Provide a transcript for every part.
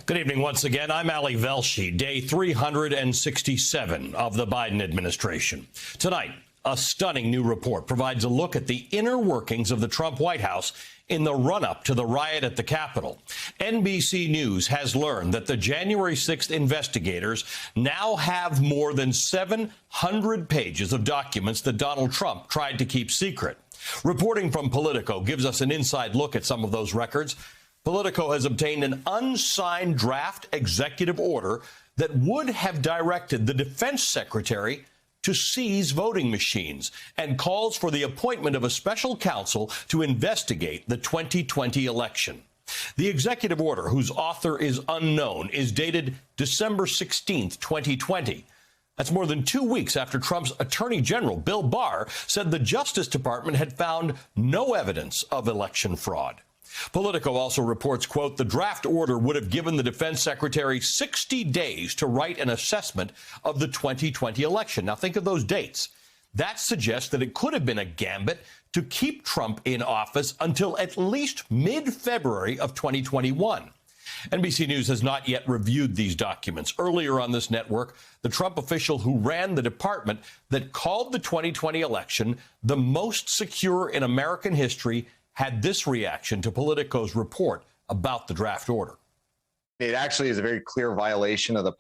Good evening once again. I'm Ali Velshi, day 367 of the Biden administration. Tonight, a stunning new report provides a look at the inner workings of the Trump White House in the run-up to the riot at the Capitol. NBC News has learned that the January 6th investigators now have more than 700 pages of documents that Donald Trump tried to keep secret. Reporting from Politico gives us an inside look at some of those records. Politico has obtained an unsigned draft executive order that would have directed the defense secretary to seize voting machines and calls for the appointment of a special counsel to investigate the 2020 election. The executive order, whose author is unknown, is dated December 16th, 2020. That's more than 2 weeks after Trump's Attorney General, Bill Barr, said the Justice Department had found no evidence of election fraud. Politico also reports, quote, the draft order would have given the defense secretary 60 days to write an assessment of the 2020 election. Now, think of those dates. That suggests that it could have been a gambit to keep Trump in office until at least mid-February of 2021. NBC News has not yet reviewed these documents. Earlier on this network, the Trump official who ran the department that called the 2020 election the most secure in American history had this reaction to Politico's report about the draft order. It actually is a very clear violation of the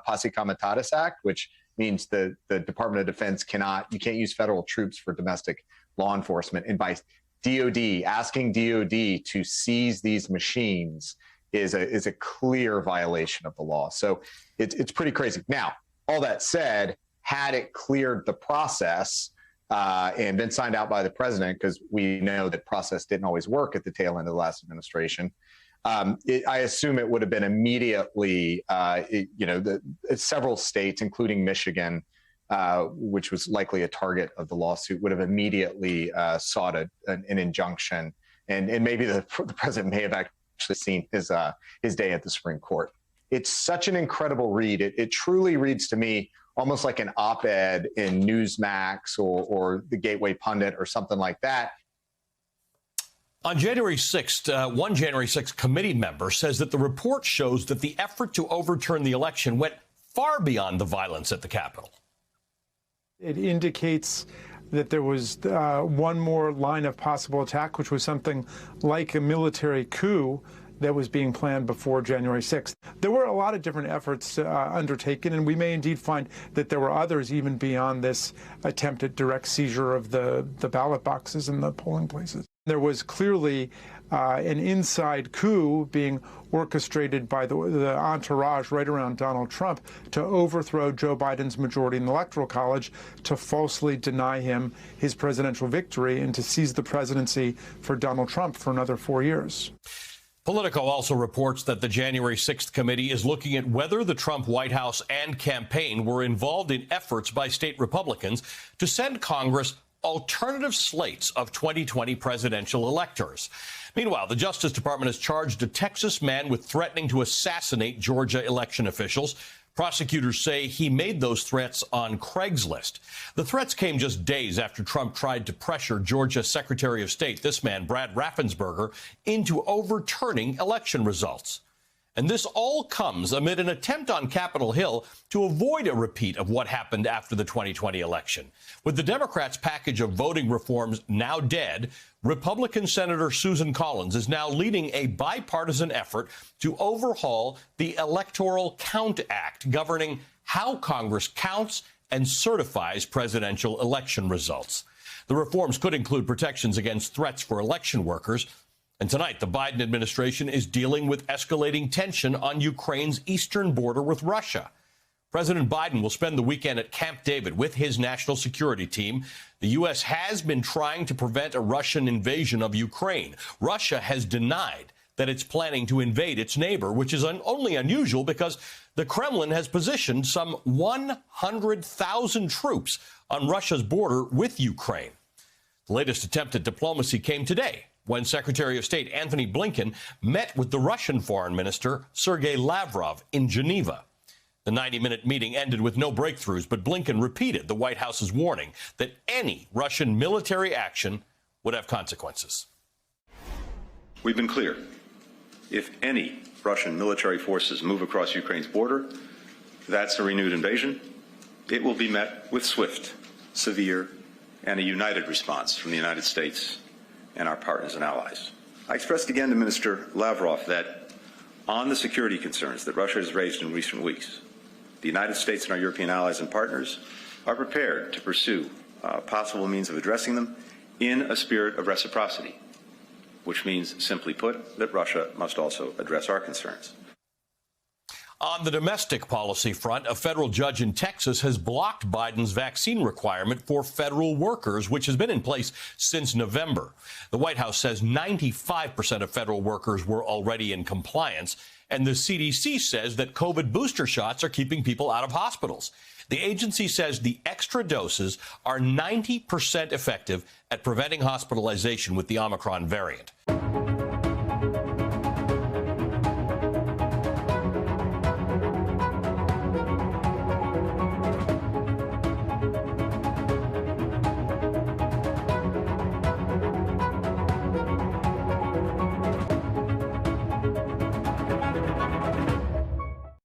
Posse Comitatus Act, which means the Department of Defense you can't use federal troops for domestic law enforcement. And by DOD, asking DOD to seize these machines is a clear violation of the law. So it's pretty crazy. Now, all that said, had it cleared the process, and been signed out by the president, because we know that process didn't always work at the tail end of the last administration. I assume it would have been immediately, several states, including Michigan, which was likely a target of the lawsuit, would have immediately sought an injunction. And maybe the president may have actually seen his day at the Supreme Court. It's such an incredible read. It truly reads to me almost like an op-ed in Newsmax or the Gateway Pundit or something like that. On January 6th, one January 6th committee member says that the report shows that the effort to overturn the election went far beyond the violence at the Capitol. It indicates that there was one more line of possible attack, which was something like a military coup that was being planned before January 6th. There were a lot of different efforts undertaken, and we may indeed find that there were others even beyond this attempted direct seizure of the ballot boxes in the polling places. There was clearly an inside coup being orchestrated by the entourage right around Donald Trump to overthrow Joe Biden's majority in the Electoral College, to falsely deny him his presidential victory, and to seize the presidency for Donald Trump for another 4 years. Politico also reports that the January 6th committee is looking at whether the Trump White House and campaign were involved in efforts by state Republicans to send Congress alternative slates of 2020 presidential electors. Meanwhile, the Justice Department has charged a Texas man with threatening to assassinate Georgia election officials. Prosecutors say he made those threats on Craigslist. The threats came just days after Trump tried to pressure Georgia Secretary of State, this man, Brad Raffensperger, into overturning election results. And this all comes amid an attempt on Capitol Hill to avoid a repeat of what happened after the 2020 election. With the Democrats' package of voting reforms now dead, Republican Senator Susan Collins is now leading a bipartisan effort to overhaul the Electoral Count Act, governing how Congress counts and certifies presidential election results. The reforms could include protections against threats for election workers. And tonight, the Biden administration is dealing with escalating tension on Ukraine's eastern border with Russia. President Biden will spend the weekend at Camp David with his national security team. The U.S. has been trying to prevent a Russian invasion of Ukraine. Russia has denied that it's planning to invade its neighbor, which is only unusual because the Kremlin has positioned some 100,000 troops on Russia's border with Ukraine. The latest attempt at diplomacy came today, when Secretary of State Antony Blinken met with the Russian Foreign Minister Sergei Lavrov in Geneva. The 90-minute meeting ended with no breakthroughs, but Blinken repeated the White House's warning that any Russian military action would have consequences. We've been clear. If any Russian military forces move across Ukraine's border, that's a renewed invasion. It will be met with swift, severe, and a united response from the United States and our partners and allies. I expressed again to Minister Lavrov that on the security concerns that Russia has raised in recent weeks, the United States and our European allies and partners are prepared to pursue possible means of addressing them in a spirit of reciprocity, which means, simply put, that Russia must also address our concerns. On the domestic policy front, a federal judge in Texas has blocked Biden's vaccine requirement for federal workers, which has been in place since November. The White House says 95% of federal workers were already in compliance, and the CDC says that COVID booster shots are keeping people out of hospitals. The agency says the extra doses are 90% effective at preventing hospitalization with the Omicron variant.